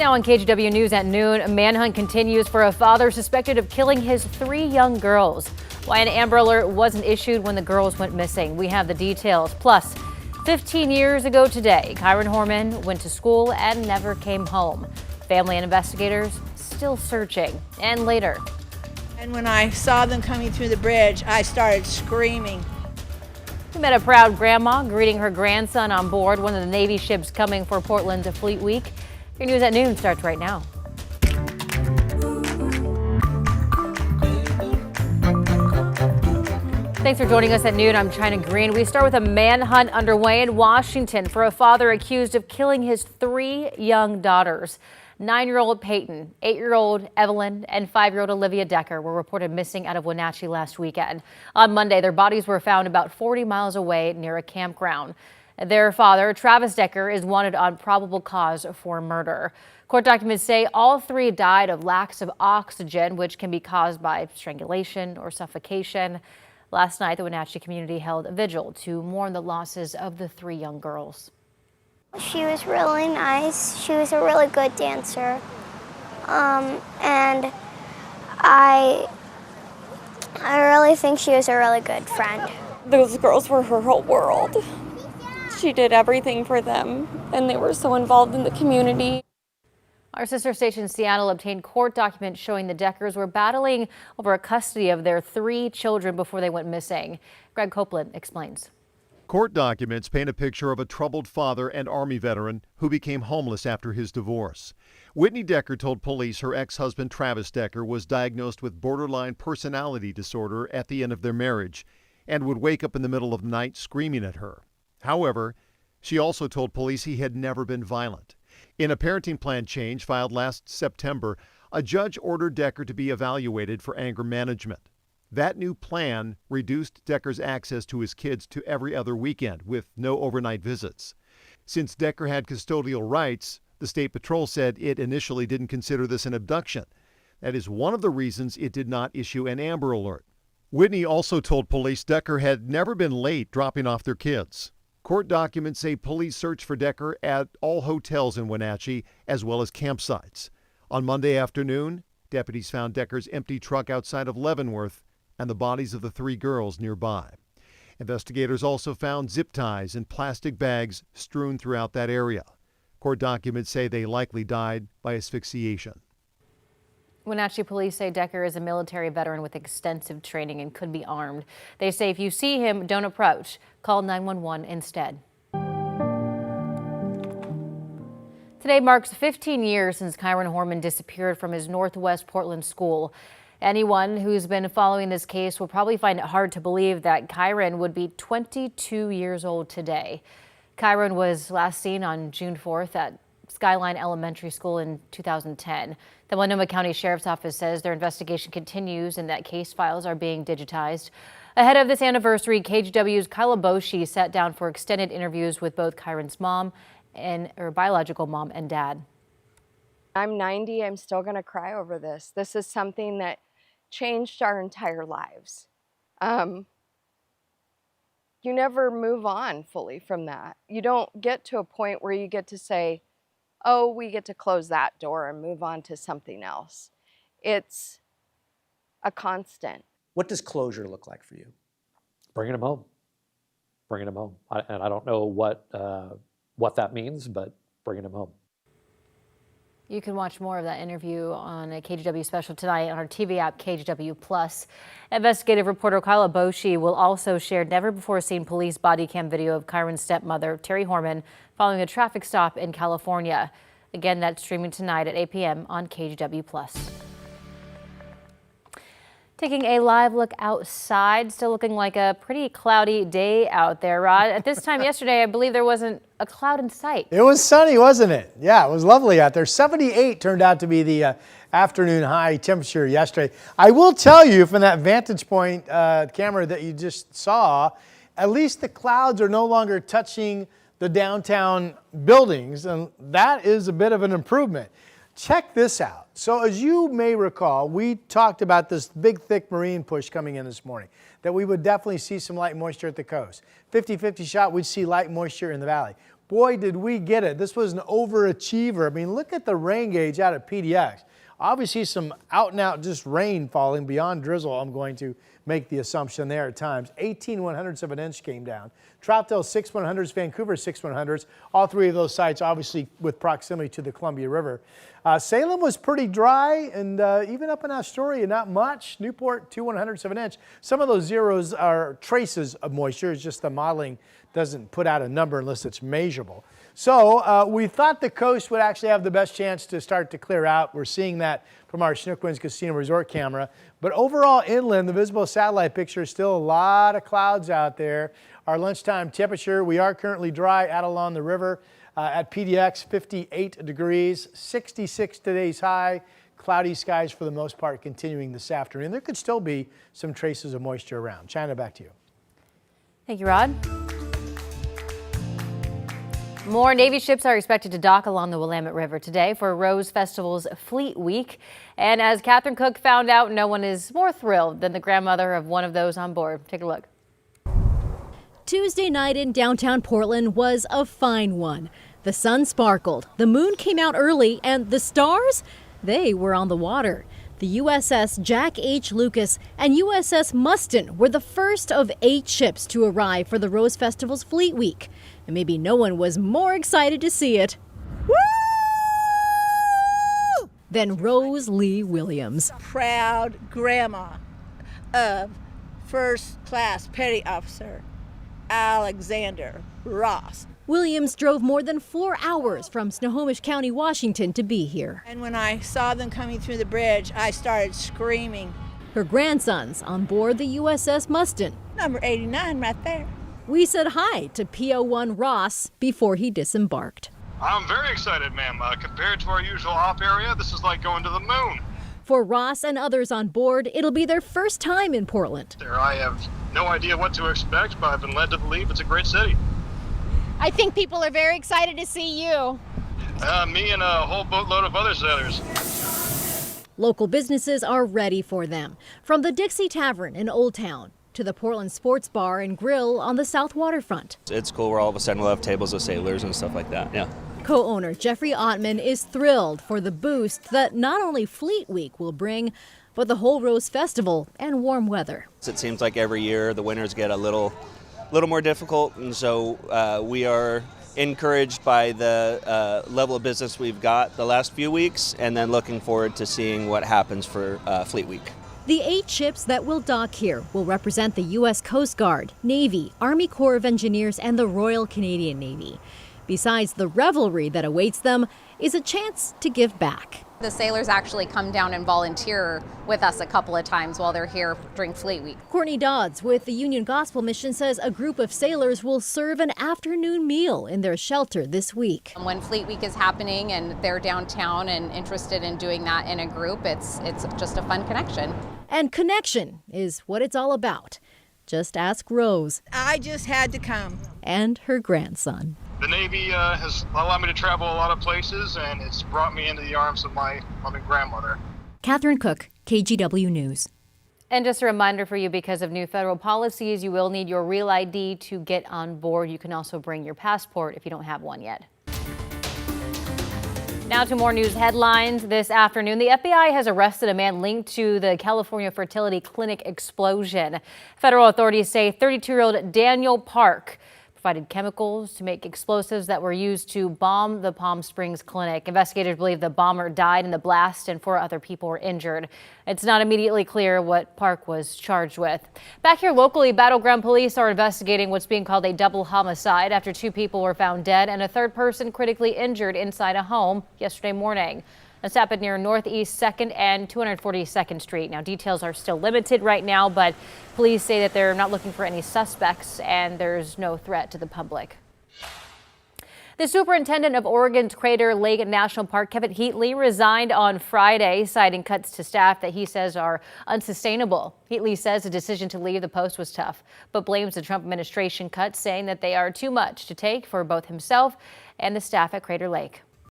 Now on KGW News at noon, a manhunt continues for a father suspected of killing his 3 young girls. Why an Amber Alert wasn't issued when the girls went missing. We have the details. Plus, 15 years ago today, Kyron Horman went to school and never came home. Family and investigators still searching. And later. And when I saw them coming through the bridge, I started screaming. We met a proud grandma greeting her grandson on board one of the Navy ships coming for Portland to Fleet Week. Your News at Noon starts right now. Thanks for joining us at noon. I'm China Green. We start with a manhunt underway in Washington for a father accused of killing his 3 young daughters. 9-year-old Peyton, 8-year-old Evelyn, and 5-year-old Olivia Decker were reported missing out of Wenatchee last weekend. On Monday, their bodies were found about 40 miles away near a campground. Their father, Travis Decker, is wanted on probable cause for murder. Court documents say all 3 died of lacks of oxygen, which can be caused by strangulation or suffocation. Last night, the Wenatchee community held a vigil to mourn the losses of the 3 young girls. She was really nice. She was a really good dancer. And I really think she was a really good friend. Those girls were her whole world. She did everything for them, and they were so involved in the community. Our sister station Seattle obtained court documents showing the Deckers were battling over custody of their 3 children before they went missing. Greg Copeland explains. Court documents paint a picture of a troubled father and Army veteran who became homeless after his divorce. Whitney Decker told police her ex-husband Travis Decker was diagnosed with borderline personality disorder at the end of their marriage and would wake up in the middle of the night screaming at her. However, she also told police he had never been violent. In a parenting plan change filed last September, a judge ordered Decker to be evaluated for anger management. That new plan reduced Decker's access to his kids to every other weekend with no overnight visits. Since Decker had custodial rights, the State Patrol said it initially didn't consider this an abduction. That is one of the reasons it did not issue an Amber Alert. Whitney also told police Decker had never been late dropping off their kids. Court documents say police searched for Decker at all hotels in Wenatchee as well as campsites. On Monday afternoon, deputies found Decker's empty truck outside of Leavenworth and the bodies of the 3 girls nearby. Investigators also found zip ties and plastic bags strewn throughout that area. Court documents say they likely died by asphyxiation. Wenatchee police say Decker is a military veteran with extensive training and could be armed. They say if you see him, don't approach. Call 911 instead. Today marks 15 years since Kyron Horman disappeared from his Northwest Portland school. Anyone who's been following this case will probably find it hard to believe that Kyron would be 22 years old today. Kyron was last seen on June 4th at Skyline Elementary School in 2010. The Multnomah County Sheriff's Office says their investigation continues and that case files are being digitized. Ahead of this anniversary, KGW's Kyla Boshi sat down for extended interviews with both Kyron's mom and her biological mom and dad. I'm 90. I'm still going to cry over this. This is something that changed our entire lives. You never move on fully from that. You don't get to a point where you get to say, oh, we get to close that door and move on to something else. It's a constant. What does closure look like for you? Bringing them home. Bringing them home. And I don't know what that means, but bringing them home. You can watch more of that interview on a KGW special tonight on our TV app KGW Plus. Investigative reporter Kyla Boshi will also share never-before-seen police body cam video of Kyron's stepmother, Terry Horman, following a traffic stop in California. Again, that's streaming tonight at 8 p.m. on KGW Plus. Taking a live look outside, still looking like a pretty cloudy day out there, Rod. At this time yesterday, I believe there wasn't a cloud in sight. It was sunny, wasn't it? Yeah, it was lovely out there. 78 turned out to be the afternoon high temperature yesterday. I will tell you from that vantage point camera that you just saw, at least the clouds are no longer touching the downtown buildings, and that is a bit of an improvement. Check this out. So as you may recall, we talked about this big, thick marine push coming in this morning, that we would definitely see some light moisture at the coast. 50-50 shot, we'd see light moisture in the valley. boy, did we get it. This was an overachiever. I mean, look at the rain gauge out at PDX. Obviously some out and out just rain falling beyond drizzle. I'm going to make the assumption there at times. 18/100ths of an inch came down. Troutdale 6/100ths, Vancouver 6/100ths. All three of those sites obviously with proximity to the Columbia River. Salem was pretty dry, and even up in Astoria, not much. Newport 2/100ths of an inch. Some of those zeros are traces of moisture. It's just the modeling doesn't put out a number unless it's measurable. So we thought the coast would actually have the best chance to start to clear out. We're seeing that from our Chinook Winds Casino Resort camera. But overall inland, the visible satellite picture is still a lot of clouds out there. Our lunchtime temperature, we are currently dry out along the river at PDX, 58 degrees, 66 today's high. Cloudy skies for the most part continuing this afternoon. There could still be some traces of moisture around. China, back to you. Thank you, Rod. More Navy ships are expected to dock along the Willamette River today for Rose Festival's Fleet Week. And as Catherine Cook found out, no one is more thrilled than the grandmother of one of those on board. Take a look. Tuesday night in downtown Portland was a fine one. The sun sparkled, the moon came out early, and the stars, they were on the water. The USS Jack H. Lucas and USS Mustin were the first of 8 ships to arrive for the Rose Festival's Fleet Week. And maybe no one was more excited to see it than Rose Lee Williams. Proud grandma of First Class Petty Officer Alexander Ross. Williams drove more than 4 hours from Snohomish County, Washington to be here. And when I saw them coming through the bridge, I started screaming. Her grandsons on board the USS Mustin. Number 89 right there. We said hi to PO1 Ross before he disembarked. I'm very excited, ma'am. Compared to our usual op area, this is like going to the moon. For Ross and others on board, it'll be their first time in Portland. I have no idea what to expect, but I've been led to believe it's a great city. I think people are very excited to see you. Me and a whole boatload of other sailors. Local businesses are ready for them. From the Dixie Tavern in Old Town to the Portland Sports Bar and Grill on the South Waterfront. It's cool where all of a sudden we'll have tables of sailors and stuff like that, yeah. Co-owner Jeffrey Ottman is thrilled for the boost that not only Fleet Week will bring, but the whole Rose Festival and warm weather. It seems like every year the winters get a little more difficult, and so we are encouraged by the level of business we've got the last few weeks, and then looking forward to seeing what happens for Fleet Week. The 8 ships that will dock here will represent the U.S. Coast Guard, Navy, Army Corps of Engineers, and the Royal Canadian Navy. Besides the revelry that awaits them is a chance to give back. The sailors actually come down and volunteer with us a couple of times while they're here during Fleet Week. Courtney Dodds with the Union Gospel Mission says a group of sailors will serve an afternoon meal in their shelter this week. When Fleet Week is happening and they're downtown and interested in doing that in a group, it's just a fun connection. And connection is what it's all about. Just ask Rose. I just had to come. And her grandson. The Navy has allowed me to travel a lot of places, and it's brought me into the arms of my loving grandmother. Catherine Cook, KGW News. And just a reminder for you, because of new federal policies, you will need your real ID to get on board. You can also bring your passport if you don't have one yet. Now to more news headlines this afternoon. The FBI has arrested a man linked to the California fertility clinic explosion. Federal authorities say 32-year-old Daniel Park provided chemicals to make explosives that were used to bomb the Palm Springs clinic. Investigators believe the bomber died in the blast and 4 other people were injured. It's not immediately clear what Park was charged with. Back here locally, Battleground police are investigating what's being called a double homicide after 2 people were found dead and a 3rd person critically injured inside a home yesterday morning. This happened near Northeast 2nd and 242nd Street. Now, details are still limited right now, but police say that they're not looking for any suspects and there's no threat to the public. The superintendent of Oregon's Crater Lake National Park, Kevin Heatley, resigned on Friday, citing cuts to staff that he says are unsustainable. Heatley says the decision to leave the post was tough, but blames the Trump administration cuts, saying that they are too much to take for both himself and the staff at Crater Lake.